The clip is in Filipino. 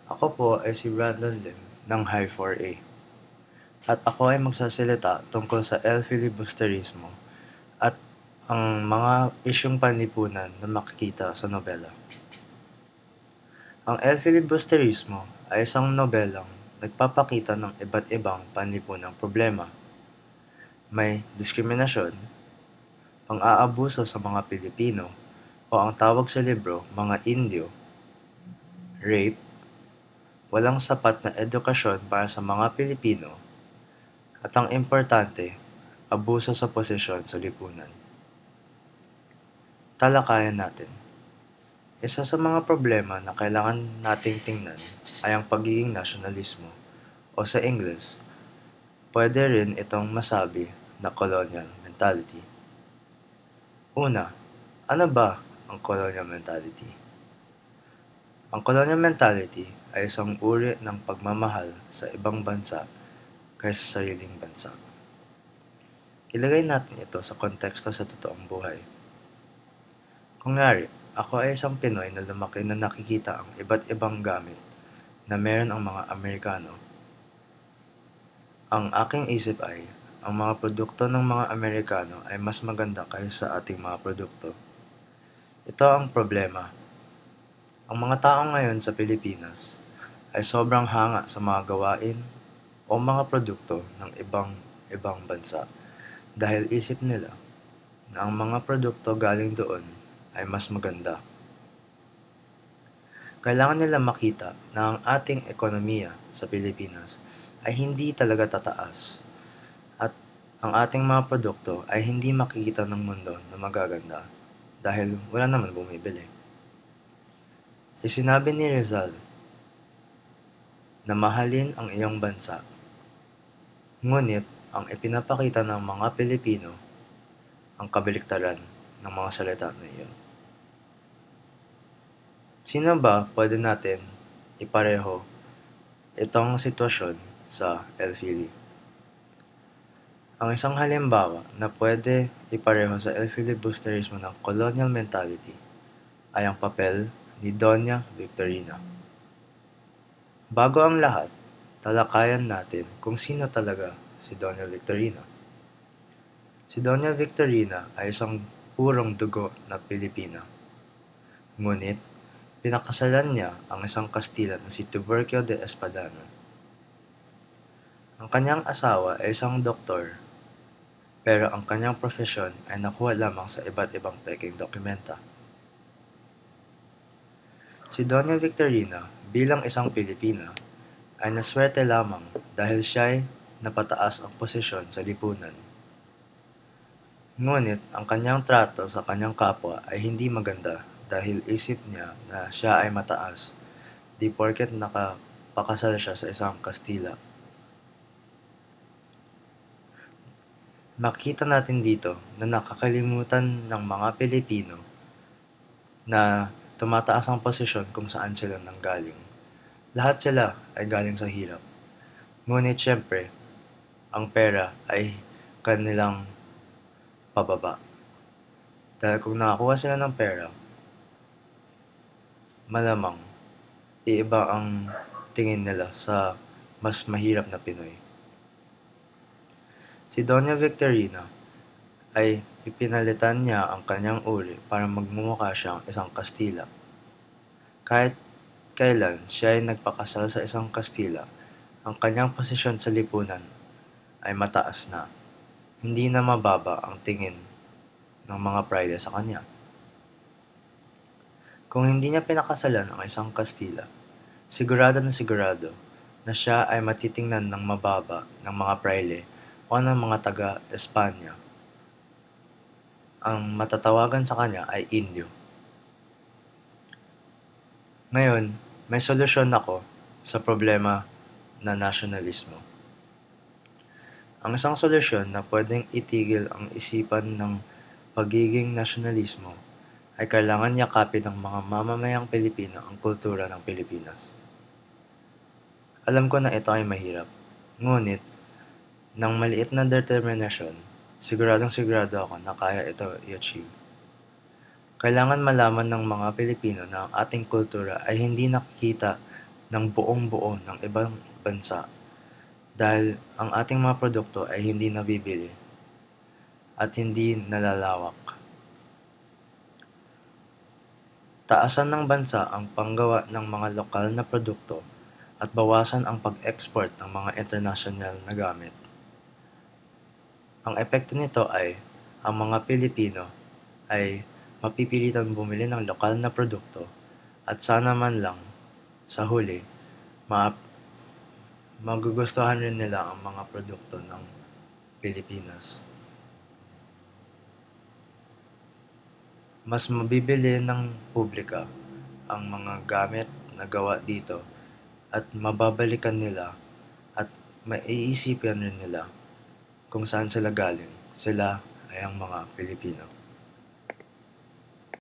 Ako po ay si Brandon Lim ng High 4A at ako ay magsasalita tungkol sa L-filibusterismo at ang mga isyung panlipunan na makikita sa nobela. Ang L-filibusterismo ay isang nobelang nagpapakita ng iba't ibang panlipunang problema. May diskriminasyon, pang-aabuso sa mga Pilipino o ang tawag sa libro mga Indio, rape, walang sapat na edukasyon para sa mga Pilipino, at ang importante, abuso sa posisyon sa lipunan. Talakayan natin. Isa sa mga problema na kailangan nating tingnan ay ang pagiging nasyonalismo o sa English, pwede rin itong masabi na colonial mentality. Una, ano ba ang colonial mentality? Ang colonial mentality ay isang uri ng pagmamahal sa ibang bansa kaysa sa sariling bansa. Ilagay natin ito sa konteksto sa totoong buhay. Kunwari, ako ay isang Pinoy na lumaki na nakikita ang iba't ibang gamit na meron ang mga Amerikano. Ang aking isip ay, ang mga produkto ng mga Amerikano ay mas maganda kaysa sa ating mga produkto. Ito ang problema. Ang mga tao ngayon sa Pilipinas ay sobrang hanga sa mga gawain o mga produkto ng ibang bansa dahil isip nila na ang mga produkto galing doon ay mas maganda. Kailangan nila makita na ang ating ekonomiya sa Pilipinas ay hindi talaga tataas at ang ating mga produkto ay hindi makikita ng mundo na magaganda dahil wala naman bumibili. Isinabi ni Rizal na mahalin ang iyong bansa, ngunit ang ipinapakita ng mga Pilipino ang kabaliktaran ng mga salita na iyon. Sino ba pwede natin ipareho itong sitwasyon sa L-Philly? Ang isang halimbawa na pwede ipareho sa L-filibusterismo ng colonial mentality ay ang papel ni Doña Victorina. Bago ang lahat, talakayan natin kung sino talaga si Doña Victorina. Si Doña Victorina ay isang purong dugo na Pilipina. Ngunit, pinakasalan niya ang isang Kastila na si Tiburcio de Espadanon. Ang kanyang asawa ay isang doktor, pero ang kanyang profesyon ay nakuha lamang sa iba't ibang peking dokumenta. Si Doña Victorina bilang isang Pilipina ay naswerte lamang dahil siya'y napataas ang posisyon sa lipunan. Ngunit ang kanyang trato sa kanyang kapwa ay hindi maganda dahil isip niya na siya ay mataas, di porket nakapakasal siya sa isang Kastila. Makita natin dito na nakakalimutan ng mga Pilipino na tumataas ang posisyon kung saan sila nanggaling. Lahat sila ay galing sa hirap. Ngunit syempre, ang pera ay kanilang pababa. Dahil kung nakakuha sila ng pera, malamang iiba ang tingin nila sa mas mahirap na Pinoy. Si Doña Victorina ay ipinalitan niya ang kanyang uri para magmumukha siyang isang Kastila. Kahit kailan siya ay nagpakasal sa isang Kastila, ang kanyang posisyon sa lipunan ay mataas na. Hindi na mababa ang tingin ng mga praide sa kanya. Kung hindi niya pinakasalan ang isang Kastila, sigurado na siya ay matitingnan ng mababa ng mga praile o ng mga taga-Espanya. Ang matatawagan sa kanya ay Indio. Ngayon, may solusyon ako sa problema na nasyonalismo. Ang isang solusyon na pwedeng itigil ang isipan ng pagiging nasyonalismo ay kailangan yakapin ng mga mamamayang Pilipino ang kultura ng Pilipinas. Alam ko na ito ay mahirap, ngunit ng maliit na determinasyon, sigurado ako na kaya ito i-achieve. Kailangan malaman ng mga Pilipino na ang ating kultura ay hindi nakikita ng buong-buo ng ibang bansa dahil ang ating mga produkto ay hindi nabibili at hindi nalalawak. Taasan ng bansa ang panggawa ng mga lokal na produkto at bawasan ang pag-export ng mga internasyonal na gamit. Ang epekto nito ay ang mga Pilipino ay mapipilitang bumili ng lokal na produkto at sana man lang sa huli magugustuhan rin nila ang mga produkto ng Pilipinas. Mas mabibili ng publika ang mga gamit na gawa dito at mababalikan nila at maiisipin rin nila kung saan sila galing. Sila ay ang mga Pilipino.